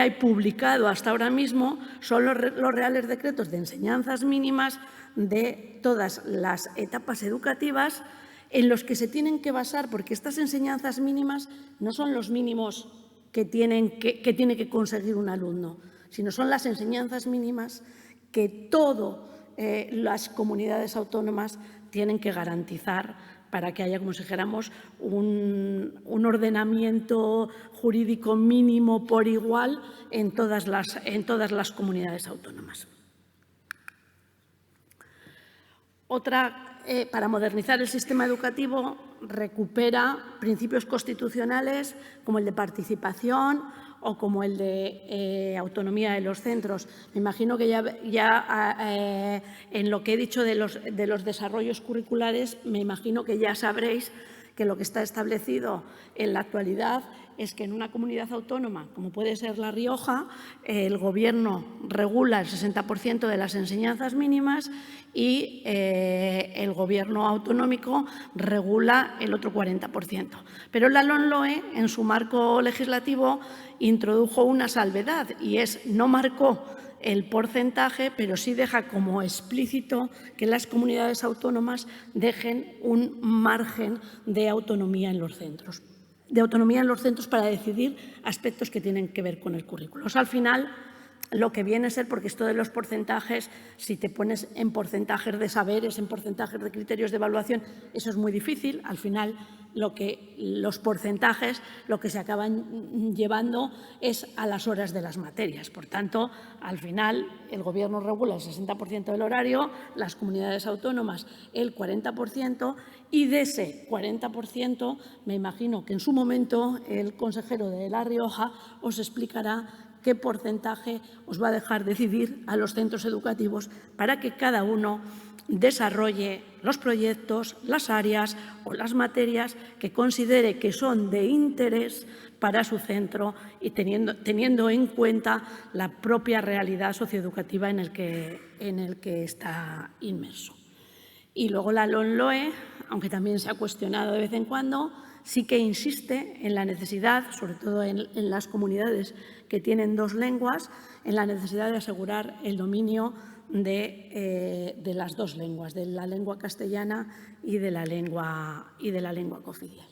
hay publicado hasta ahora mismo son los reales decretos de enseñanzas mínimas de todas las etapas educativas en los que se tienen que basar, porque estas enseñanzas mínimas no son los mínimos que tiene que conseguir un alumno, sino son las enseñanzas mínimas que todas las comunidades autónomas tienen que garantizar para que haya, como si dijéramos, un ordenamiento jurídico mínimo por igual en todas las comunidades autónomas. Otra, para modernizar el sistema educativo, recupera principios constitucionales como el de participación o como el de autonomía de los centros. Me imagino que ya en lo que he dicho de los desarrollos curriculares, me imagino que ya sabréis que lo que está establecido en la actualidad es que en una comunidad autónoma, como puede ser La Rioja, el Gobierno regula el 60% de las enseñanzas mínimas y el Gobierno autonómico regula el otro 40%. Pero la LOMLOE, en su marco legislativo, introdujo una salvedad y no marcó el porcentaje, pero sí deja como explícito que las comunidades autónomas dejen un margen de autonomía en los centros. Para decidir aspectos que tienen que ver con el currículo. O sea, al final, lo que viene a ser, porque esto de los porcentajes, si te pones en porcentajes de saberes, en porcentajes de criterios de evaluación, eso es muy difícil. Al final, los porcentajes lo que se acaban llevando es a las horas de las materias. Por tanto, al final, el Gobierno regula el 60% del horario, las comunidades autónomas el 40%, y de ese 40%, me imagino que en su momento el consejero de La Rioja os explicará qué porcentaje os va a dejar decidir a los centros educativos para que cada uno desarrolle los proyectos, las áreas o las materias que considere que son de interés para su centro y teniendo en cuenta la propia realidad socioeducativa en el que está inmerso. Y luego la LOMLOE, aunque también se ha cuestionado de vez en cuando, sí que insiste en la necesidad, sobre todo en las comunidades que tienen dos lenguas, en la necesidad de asegurar el dominio de las dos lenguas, de la lengua castellana y de la lengua cooficial.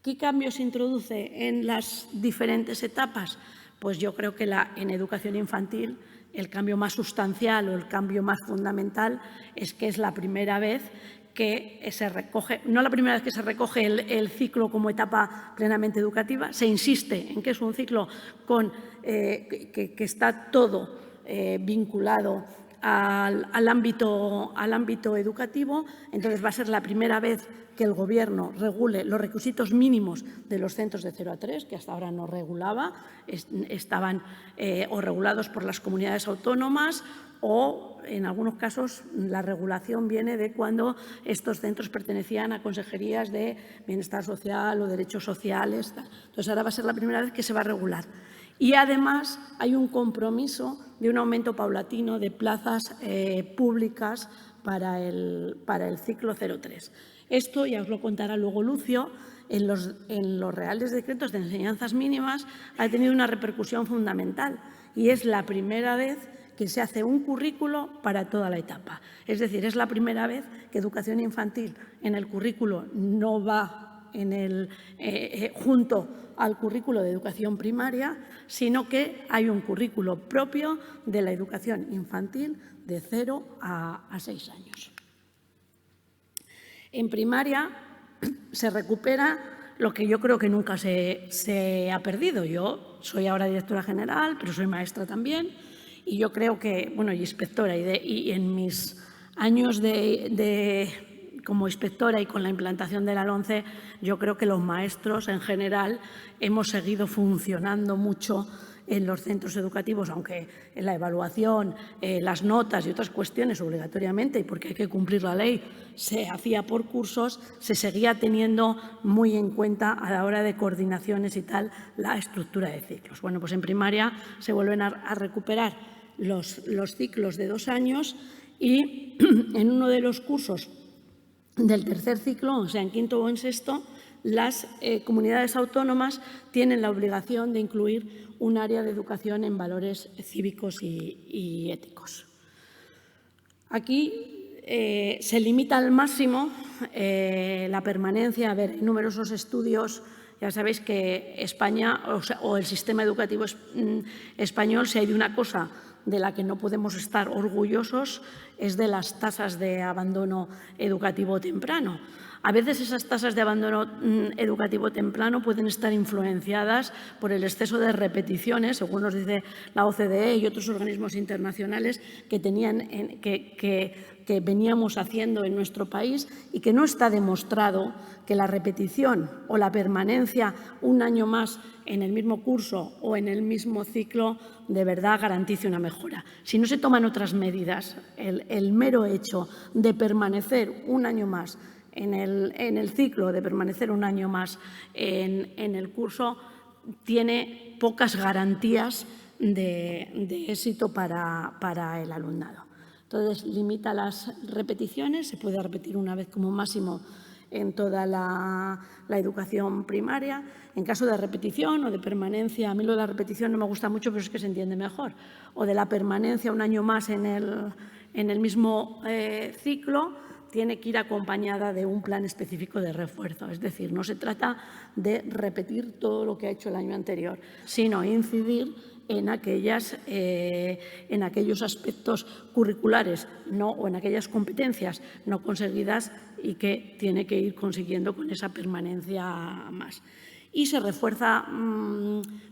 ¿Qué cambios se introduce en las diferentes etapas? Pues yo creo que en educación infantil el cambio más sustancial o el cambio más fundamental es que es la primera vez que se recoge, no la primera vez que se recoge el ciclo como etapa plenamente educativa, se insiste en que es un ciclo que está todo vinculado al ámbito educativo. Entonces, va a ser la primera vez que el Gobierno regule los requisitos mínimos de los centros de 0 a 3, que hasta ahora no regulaba, estaban o regulados por las comunidades autónomas o, en algunos casos, la regulación viene de cuando estos centros pertenecían a consejerías de bienestar social o derechos sociales. Entonces, ahora va a ser la primera vez que se va a regular. Y, además, hay un compromiso de un aumento paulatino de plazas públicas para el ciclo 0-3. Esto, ya os lo contará luego Lucio, en los reales decretos de enseñanzas mínimas ha tenido una repercusión fundamental y es la primera vez que se hace un currículo para toda la etapa. Es decir, es la primera vez que educación infantil en el currículo no va junto al currículo de educación primaria, sino que hay un currículo propio de la educación infantil de 0 a 6 años. En primaria se recupera lo que yo creo que nunca se ha perdido. Yo soy ahora directora general, pero soy maestra también, y yo creo que, bueno, y inspectora, y en mis años como inspectora y con la implantación de la LOMCE, yo creo que los maestros en general hemos seguido funcionando mucho en los centros educativos, aunque en la evaluación, las notas y otras cuestiones obligatoriamente, y porque hay que cumplir la ley, se hacía por cursos, se seguía teniendo muy en cuenta a la hora de coordinaciones y tal la estructura de ciclos. Bueno, pues en primaria se vuelven a recuperar los ciclos de 2 años y en uno de los cursos del tercer ciclo, o sea, en quinto o en sexto, las comunidades autónomas tienen la obligación de incluir un área de educación en valores cívicos y éticos. Aquí se limita al máximo la permanencia. A ver, hay numerosos estudios. Ya sabéis que España o el sistema educativo español, si hay de una cosa de la que no podemos estar orgullosos, es de las tasas de abandono educativo temprano. A veces esas tasas de abandono educativo temprano pueden estar influenciadas por el exceso de repeticiones, según nos dice la OCDE y otros organismos internacionales, que veníamos haciendo en nuestro país, y que no está demostrado que la repetición o la permanencia un año más en el mismo curso o en el mismo ciclo de verdad garantice una mejora. Si no se toman otras medidas, el mero hecho de permanecer un año más en el ciclo, de permanecer un año más en el curso, tiene pocas garantías de éxito para el alumnado. Entonces, limita las repeticiones, se puede repetir una vez como máximo en toda la educación primaria. En caso de repetición o de permanencia, a mí lo de la repetición no me gusta mucho, pero es que se entiende mejor, o de la permanencia un año más en el mismo ciclo, tiene que ir acompañada de un plan específico de refuerzo. Es decir, no se trata de repetir todo lo que ha hecho el año anterior, sino incidir en aquellos aspectos curriculares o en aquellas competencias no conseguidas y que tiene que ir consiguiendo con esa permanencia más. Y se refuerza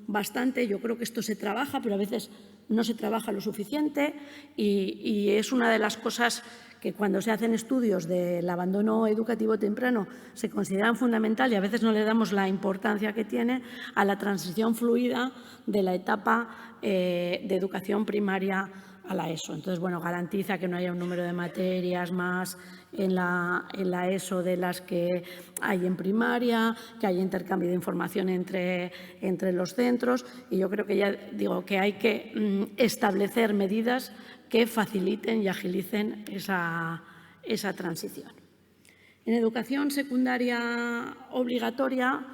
bastante. Yo creo que esto se trabaja, pero a veces no se trabaja lo suficiente, y es una de las cosas que cuando se hacen estudios del abandono educativo temprano se consideran fundamental, y a veces no le damos la importancia que tiene a la transición fluida de la etapa de educación primaria a la ESO. Entonces, bueno, garantiza que no haya un número de materias más en la ESO de las que hay en primaria, que haya intercambio de información entre los centros, y yo creo que ya digo que hay que establecer medidas que faciliten y agilicen esa transición. En educación secundaria obligatoria,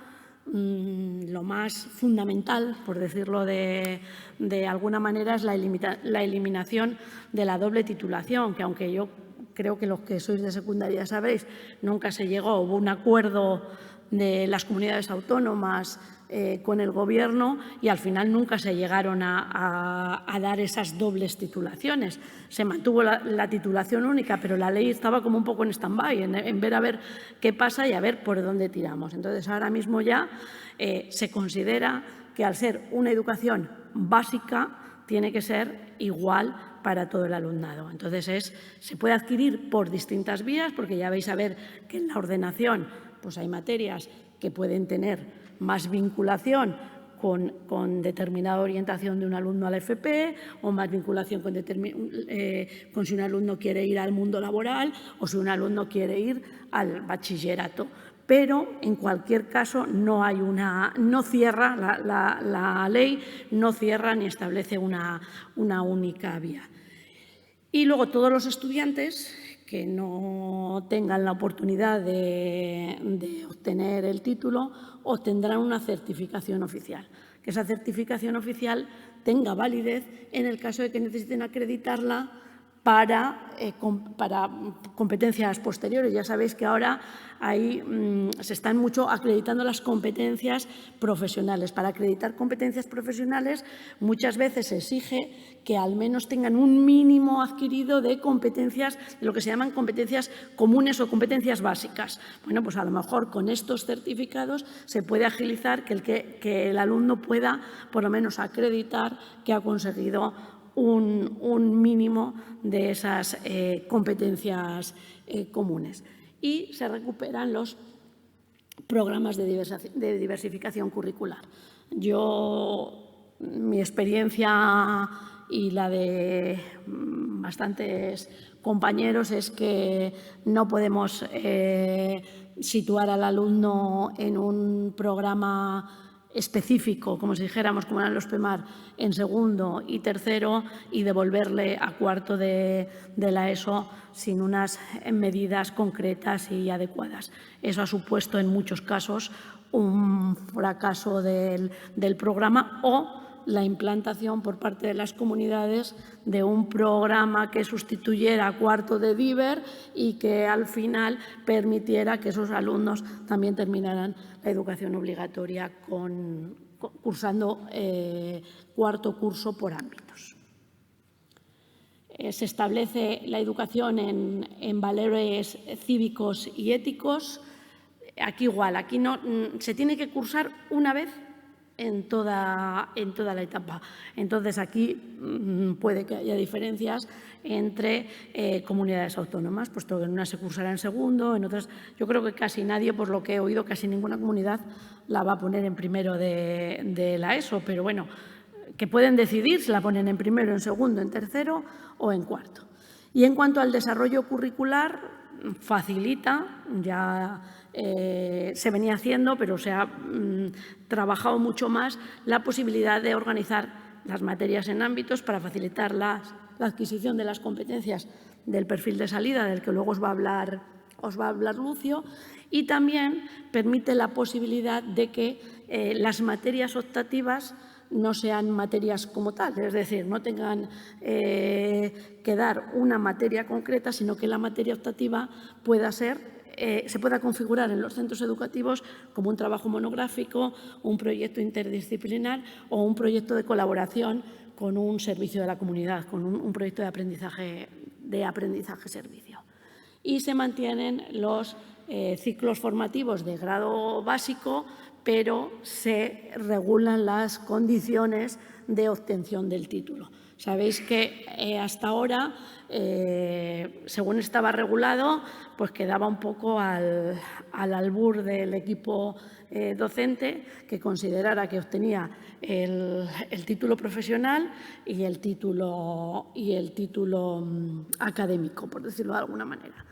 lo más fundamental, por decirlo de alguna manera, es la eliminación de la doble titulación, que aunque yo creo que los que sois de secundaria sabéis, nunca se llegó, hubo un acuerdo de las comunidades autónomas con el Gobierno, y al final nunca se llegaron a dar esas dobles titulaciones. Se mantuvo la titulación única, pero la ley estaba como un poco en stand-by, en ver a ver qué pasa y a ver por dónde tiramos. Entonces, ahora mismo ya se considera que, al ser una educación básica, tiene que ser igual para todo el alumnado. Entonces, se puede adquirir por distintas vías, porque ya vais a ver que en la ordenación pues hay materias que pueden tener más vinculación con determinada orientación de un alumno a la FP, o más vinculación con si un alumno quiere ir al mundo laboral o si un alumno quiere ir al bachillerato. Pero, en cualquier caso, no cierra la ley, no cierra ni establece una única vía. Y luego, todos los estudiantes que no tengan la oportunidad de obtener el título obtendrán una certificación oficial. Que esa certificación oficial tenga validez en el caso de que necesiten acreditarla para competencias posteriores. Ya sabéis que ahora se están mucho acreditando las competencias profesionales. Para acreditar competencias profesionales muchas veces se exige que al menos tengan un mínimo adquirido de competencias, de lo que se llaman competencias comunes o competencias básicas. Bueno, pues a lo mejor con estos certificados se puede agilizar que el alumno pueda por lo menos acreditar que ha conseguido un mínimo de esas competencias comunes. Y se recuperan los programas de diversificación curricular. Mi experiencia y la de bastantes compañeros es que no podemos situar al alumno en un programa específico, como si dijéramos, como eran los PEMAR, en segundo y tercero, y devolverle a cuarto de la ESO sin unas medidas concretas y adecuadas. Eso ha supuesto en muchos casos un fracaso del programa o la implantación por parte de las comunidades de un programa que sustituyera a cuarto de DIVER y que al final permitiera que esos alumnos también terminaran la educación obligatoria cursando cuarto curso por ámbitos. Se establece la educación en valores cívicos y éticos. Aquí igual, aquí no, se tiene que cursar una vez en toda la etapa. Entonces, aquí puede que haya diferencias entre comunidades autónomas, puesto que en unas se cursará en segundo, en otras yo creo que casi nadie, por lo que he oído, casi ninguna comunidad la va a poner en primero de la ESO, pero bueno, que pueden decidir si la ponen en primero, en segundo, en tercero o en cuarto. Y en cuanto al desarrollo curricular, facilita, ya se venía haciendo, pero se ha trabajado mucho más la posibilidad de organizar las materias en ámbitos para facilitar la adquisición de las competencias del perfil de salida, del que luego os va a hablar Lucio, y también permite la posibilidad de que las materias optativas no sean materias como tal, es decir, no tengan que dar una materia concreta, sino que la materia optativa pueda ser se pueda configurar en los centros educativos como un trabajo monográfico, un proyecto interdisciplinar o un proyecto de colaboración con un servicio de la comunidad, con un proyecto de aprendizaje-servicio. Y se mantienen los ciclos formativos de grado básico, pero se regulan las condiciones de obtención del título. Sabéis que hasta ahora, según estaba regulado, pues quedaba un poco al albur del equipo docente que considerara que obtenía el título profesional y el título académico, por decirlo de alguna manera.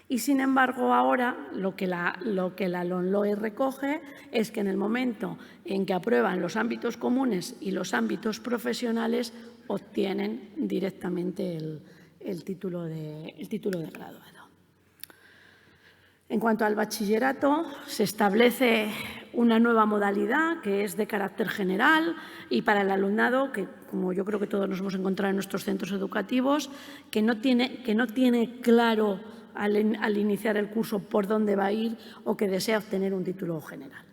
Y, sin embargo, ahora lo que la LOMLOE recoge es que en el momento en que aprueban los ámbitos comunes y los ámbitos profesionales, obtienen directamente el título de graduado. En cuanto al bachillerato, se establece una nueva modalidad que es de carácter general y para el alumnado, que como yo creo que todos nos hemos encontrado en nuestros centros educativos, que no tiene claro al iniciar el curso por dónde va a ir o que desea obtener un título general.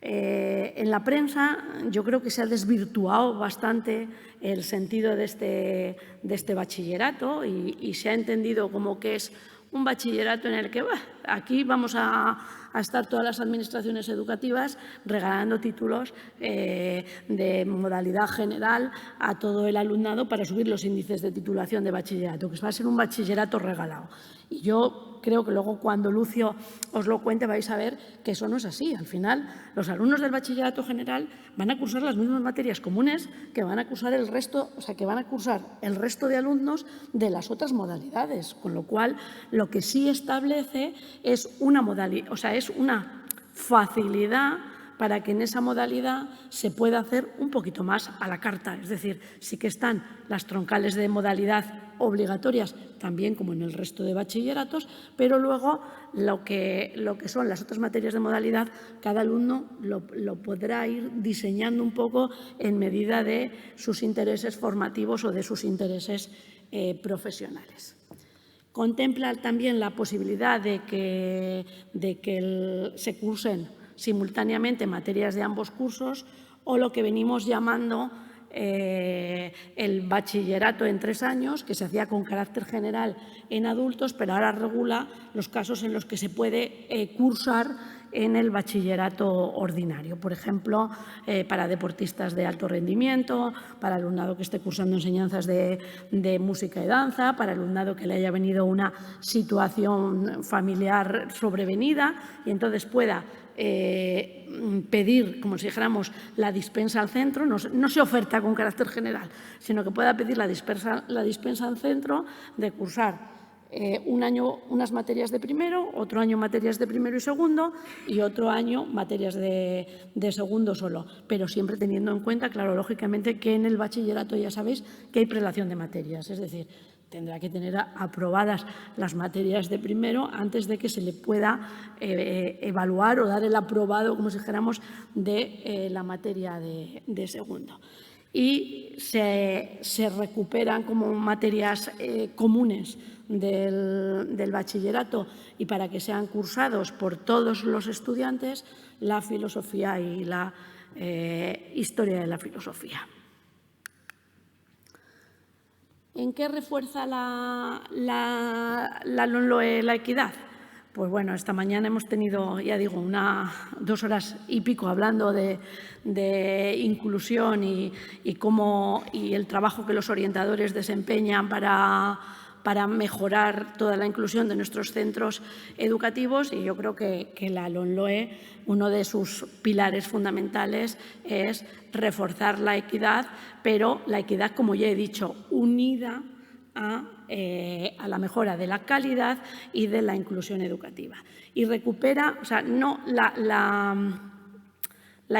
En la prensa yo creo que se ha desvirtuado bastante el sentido de este bachillerato y se ha entendido como que es un bachillerato en el que aquí vamos a estar todas las administraciones educativas regalando títulos de modalidad general a todo el alumnado para subir los índices de titulación de bachillerato, que va a ser un bachillerato regalado. Y yo creo que luego cuando Lucio os lo cuente vais a ver que eso no es así. Al final, los alumnos del bachillerato general van a cursar las mismas materias comunes que van a cursar el resto, o sea, que van a cursar el resto de alumnos de las otras modalidades, con lo cual lo que sí establece es una modalidad, o sea, es una facilidad para que en esa modalidad se pueda hacer un poquito más a la carta. Es decir, sí que están las troncales de modalidad obligatorias, también como en el resto de bachilleratos, pero luego lo que son las otras materias de modalidad, cada alumno lo podrá ir diseñando un poco en medida de sus intereses formativos o de sus intereses profesionales. Contempla también la posibilidad de que se cursen simultáneamente materias de ambos cursos o lo que venimos llamando el bachillerato en 3 años, que se hacía con carácter general en adultos, pero ahora regula los casos en los que se puede cursar en el bachillerato ordinario. Por ejemplo, para deportistas de alto rendimiento, para alumnado que esté cursando enseñanzas de música y danza, para alumnado que le haya venido una situación familiar sobrevenida y entonces pueda pedir, como si dijéramos, la dispensa al centro, no se oferta con carácter general, sino que pueda pedir la dispensa al centro de cursar un año unas materias de primero, otro año materias de primero y segundo y otro año materias de segundo solo, pero siempre teniendo en cuenta, claro, lógicamente, que en el bachillerato ya sabéis que hay prelación de materias, es decir, tendrá que tener aprobadas las materias de primero antes de que se le pueda evaluar o dar el aprobado, como si dijéramos, de la materia de segundo. Y se recuperan como materias comunes del bachillerato y para que sean cursados por todos los estudiantes la filosofía y la historia de la filosofía. ¿En qué refuerza la LOMLOE la equidad? Pues bueno, esta mañana hemos tenido, ya digo, 2 horas y pico hablando de inclusión y el trabajo que los orientadores desempeñan para mejorar toda la inclusión de nuestros centros educativos, y yo creo que la LOMLOE, uno de sus pilares fundamentales es reforzar la equidad, pero la equidad, como ya he dicho, unida a la mejora de la calidad y de la inclusión educativa. Y recupera, o sea, no, la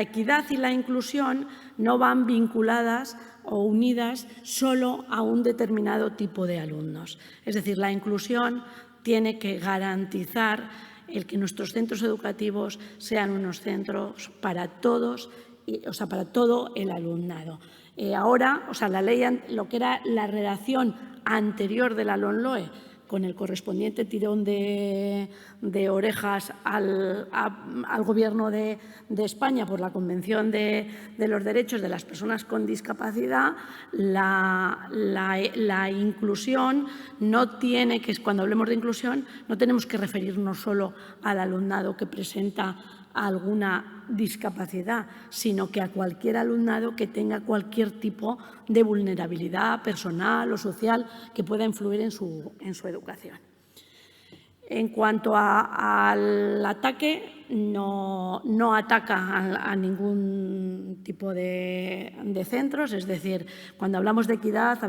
equidad y la inclusión no van vinculadas o unidas solo a un determinado tipo de alumnos. Es decir, la inclusión tiene que garantizar el que nuestros centros educativos sean unos centros para todos, o sea, para todo el alumnado. Ahora, o sea, la ley, lo que era la redacción anterior de la LOMLOE, con el correspondiente tirón de orejas al Gobierno de España por la Convención de los Derechos de las Personas con Discapacidad, la inclusión no tiene que, cuando hablemos de inclusión, no tenemos que referirnos solo al alumnado que presenta alguna discapacidad, sino que a cualquier alumnado que tenga cualquier tipo de vulnerabilidad personal o social que pueda influir en su educación. En cuanto al ataque, no ataca a ningún tipo de centros, es decir, cuando hablamos de equidad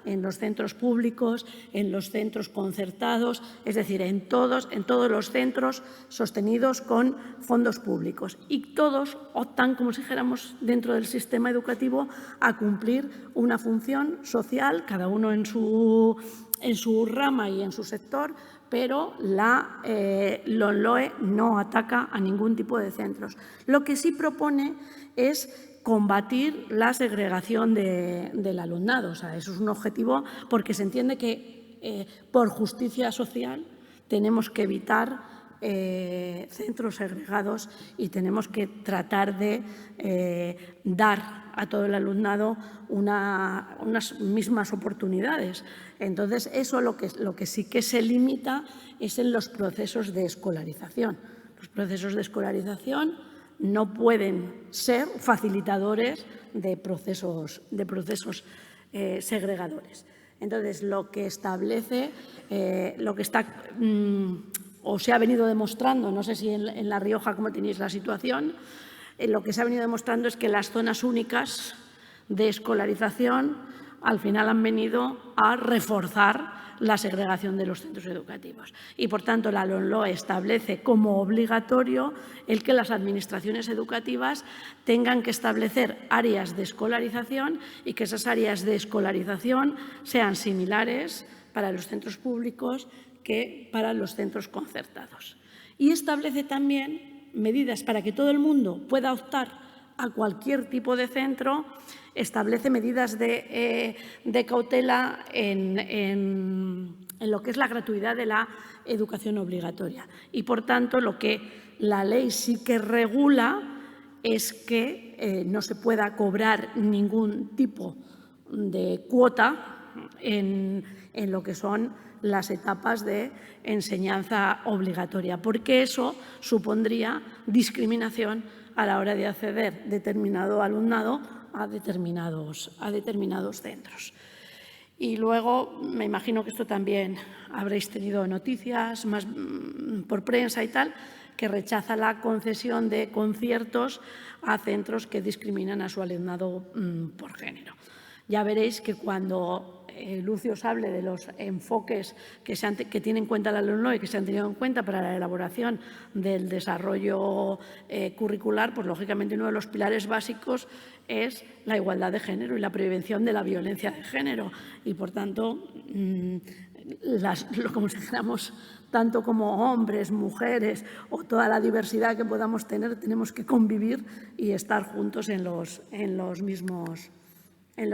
en los centros públicos, en los centros concertados, es decir, en todos los centros sostenidos con fondos públicos. Y todos optan, como si dijéramos, dentro del sistema educativo, a cumplir una función social, cada uno en su rama y en su sector, pero la LOMLOE no ataca a ningún tipo de centros. Lo que sí propone es combatir la segregación del alumnado. O sea, eso es un objetivo porque se entiende que por justicia social tenemos que evitar centros segregados y tenemos que tratar de dar a todo el alumnado unas mismas oportunidades. Entonces, eso lo que sí que se limita es en los procesos de escolarización. Los procesos de escolarización no pueden ser facilitadores de procesos segregadores. Entonces, lo que establece, lo que está o se ha venido demostrando, no sé si en La Rioja cómo tenéis la situación, lo que se ha venido demostrando es que las zonas únicas de escolarización al final han venido a reforzar la segregación de los centros educativos. Y, por tanto, la LOMLOE establece como obligatorio el que las administraciones educativas tengan que establecer áreas de escolarización y que esas áreas de escolarización sean similares para los centros públicos que para los centros concertados. Y establece también medidas para que todo el mundo pueda optar a cualquier tipo de centro, establece medidas de cautela en lo que es la gratuidad de la educación obligatoria. Y, por tanto, lo que la ley sí que regula es que no se pueda cobrar ningún tipo de cuota en lo que son las etapas de enseñanza obligatoria, porque eso supondría discriminación a la hora de acceder determinado alumnado a determinados centros. Y luego, me imagino que esto también habréis tenido noticias más por prensa y tal, que rechaza la concesión de conciertos a centros que discriminan a su alumnado por género. Ya veréis que cuando Lucio os hable de los enfoques que tiene en cuenta la LOMLOE y que se han tenido en cuenta para la elaboración del desarrollo curricular, pues lógicamente uno de los pilares básicos es la igualdad de género y la prevención de la violencia de género. Y, por tanto, como si dijéramos, tanto como hombres, mujeres o toda la diversidad que podamos tener, tenemos que convivir y estar juntos en los mismos